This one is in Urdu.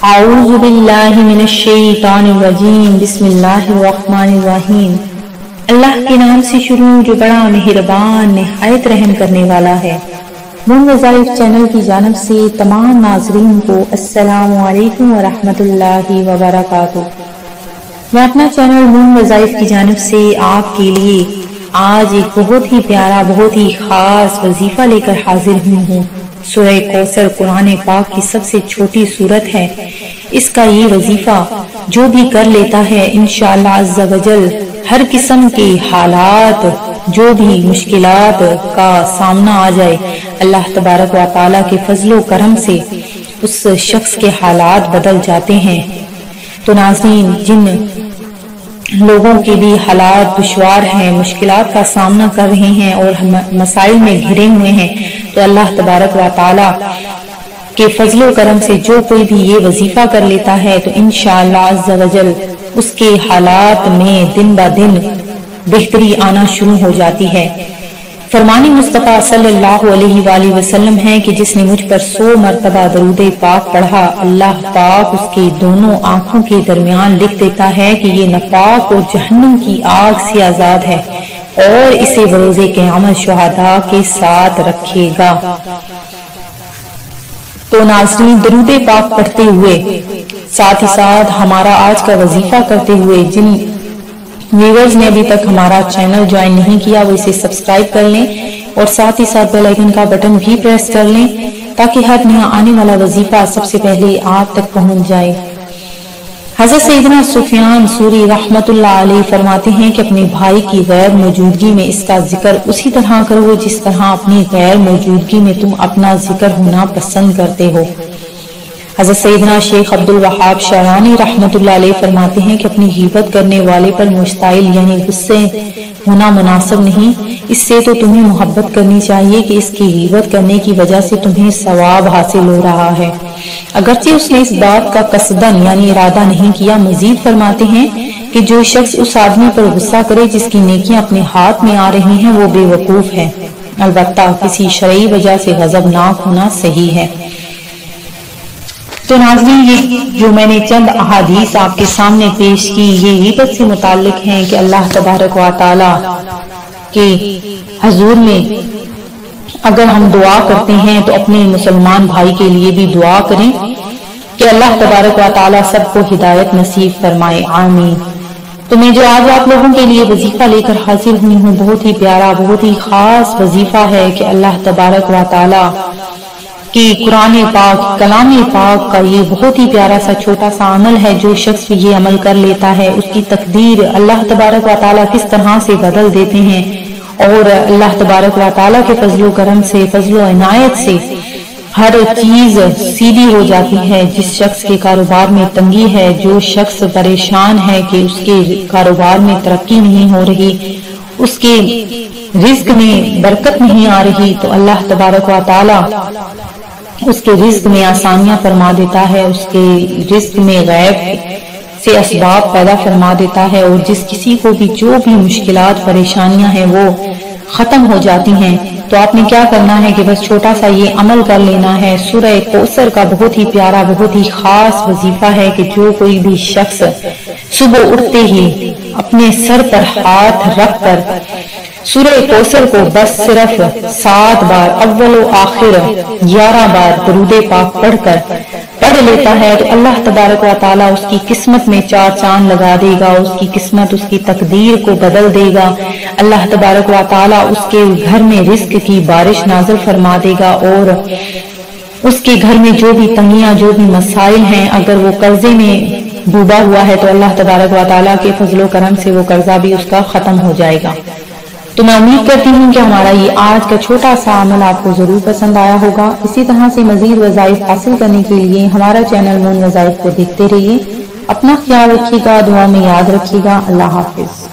اعوذ باللہ من الشیطان الرجیم بسم اللہ الرحمن الرحیم۔ اللہ کے نام سے شروع جو بڑا مہربان نہایت رحم کرنے والا ہے۔ مون وظائف چینل کی جانب سے تمام ناظرین کو السلام علیکم ورحمۃ اللہ وبرکاتہ۔ میں اپنا چینل مون وظائف کی جانب سے آپ کے لیے آج ایک بہت ہی پیارا بہت ہی خاص وظیفہ لے کر حاضر ہوں۔ سورہ کوثر قرآن پاک کی سب سے چھوٹی سورت ہے۔ اس کا یہ وظیفہ جو بھی کر لیتا ہے انشاءاللہ عز و جل ہر قسم کے حالات جو بھی مشکلات کا سامنا آ جائے اللہ تبارک و تعالیٰ کے فضل و کرم سے اس شخص کے حالات بدل جاتے ہیں۔ تو ناظرین، جن لوگوں کے بھی حالات دشوار ہیں، مشکلات کا سامنا کر رہے ہیں اور مسائل میں گھرے ہوئے ہیں، تو اللہ تبارک و تعالی کے فضل و کرم سے جو کوئی بھی یہ وظیفہ کر لیتا ہے تو انشاءاللہ عز و جل اس کے حالات میں دن با دن بہتری آنا شروع ہو جاتی ہے۔ فرمان مصطفیٰ صلی اللہ علیہ وآلہ وسلم ہے کہ جس نے مجھ پر 100 مرتبہ درود پاک پڑھا، اللہ پاک اس کے دونوں آنکھوں کے درمیان لکھ دیتا ہے کہ یہ ناپاک اور جہنم کی آگ سے آزاد ہے اور اسے بروز قیامت شہداء کے ساتھ رکھے گا۔ تو ناظرین، درود پاک پڑھتے ہوئے ساتھ ہی ساتھ ہمارا آج کا وظیفہ کرتے ہوئے جن ویورز نے ابھی تک ہمارا چینل جوائن نہیں کیا وہ اسے سبسکرائب کر لیں اور ساتھ ہی ساتھ بیل آئیکن کا بٹن بھی پریس کر لیں تاکہ ہر نیا آنے والا وظیفہ سب سے پہلے آپ تک پہنچ جائے۔ حضرت سیدنا سفیان ثوری رحمت اللہ علیہ فرماتے ہیں کہ اپنے بھائی کی غیر موجودگی میں اس کا ذکر اسی طرح کرو جس طرح اپنی غیر موجودگی میں تم اپنا ذکر ہونا پسند کرتے ہو۔ حضرت سیدنا شیخ عبد الوہاب شعرانی رحمت اللہ علیہ فرماتے ہیں کہ اپنی غیبت کرنے والے پر مشتعل یعنی غصے ہونا مناسب نہیں، اس سے تو تمہیں محبت کرنی چاہیے کہ اس کی غیبت کرنے کی وجہ سے تمہیں ثواب حاصل ہو رہا ہے، اگرچہ اس نے اس بات کا قصدن یعنی ارادہ نہیں کیا۔ مزید فرماتے ہیں کہ جو شخص اس آدمی پر غصہ کرے جس کی نیکیاں اپنے ہاتھ میں آ رہی ہیں وہ بے وقوف ہے، البتہ کسی شرعی وجہ سے غضبناک ہونا صحیح ہے۔ تو ناظرین، یہ جو میں نے چند احادیث آپ کے سامنے پیش کی یہ غیبت سے متعلق ہیں کہ اللہ تبارک و تعالی کے حضور میں اگر ہم دعا کرتے ہیں تو اپنے مسلمان بھائی کے لیے بھی دعا کریں کہ اللہ تبارک و تعالی سب کو ہدایت نصیب فرمائے، آمین۔ تو میں جو آج آپ لوگوں کے لیے وظیفہ لے کر حاضر ہوئی ہوں بہت ہی پیارا بہت ہی خاص وظیفہ ہے کہ اللہ تبارک و تعالی کہ قرآن پاک کلام پاک کا یہ بہت ہی پیارا سا چھوٹا سا عمل ہے۔ جو شخص یہ عمل کر لیتا ہے اس کی تقدیر اللہ تبارک و تعالیٰ کس طرح سے بدل دیتے ہیں اور اللہ تبارک و تعالیٰ کے فضل و کرم سے فضل و عنایت سے ہر چیز سیدھی ہو جاتی ہے۔ جس شخص کے کاروبار میں تنگی ہے، جو شخص پریشان ہے کہ اس کے کاروبار میں ترقی نہیں ہو رہی، اس کے رزق میں برکت نہیں آ رہی، تو اللہ تبارک و تعالیٰ اس کے رزق میں آسانیاں فرما دیتا ہے، اس کے رزق میں غیب سے اسباب پیدا فرما دیتا ہے اور جس کسی کو بھی جو بھی مشکلات پریشانیاں ہیں وہ ختم ہو جاتی ہیں۔ تو آپ نے کیا کرنا ہے کہ بس چھوٹا سا یہ عمل کر لینا ہے۔ سورہ کوثر کا بہت ہی پیارا بہت ہی خاص وظیفہ ہے کہ جو کوئی بھی شخص صبح اٹھتے ہی اپنے سر پر ہاتھ رکھ کر سورہ کوثر کو بس صرف 7 بار اول و آخر 11 بار درود پاک پڑھ کر پڑھ لیتا ہے تو اللہ تبارک و تعالیٰ اس کی قسمت میں 4 چاند لگا دے گا، اس کی قسمت اس کی تقدیر کو بدل دے گا۔ اللہ تبارک و تعالیٰ اس کے گھر میں رزق کی بارش نازل فرما دے گا اور اس کے گھر میں جو بھی تنگیاں جو بھی مسائل ہیں اگر وہ قرضے میں ڈوبا ہوا ہے تو اللہ تبارک و تعالیٰ کے فضل و کرم سے وہ قرضہ بھی اس کا ختم ہو جائے گا۔ تو میں امید کرتی ہوں کہ ہمارا یہ آج کا چھوٹا سا عمل آپ کو ضرور پسند آیا ہوگا۔ اسی طرح سے مزید وظائف حاصل کرنے کے لیے ہمارا چینل مون وظائف کو دیکھتے رہیے۔ اپنا خیال رکھیے گا، دعا میں یاد رکھیے گا۔ اللہ حافظ۔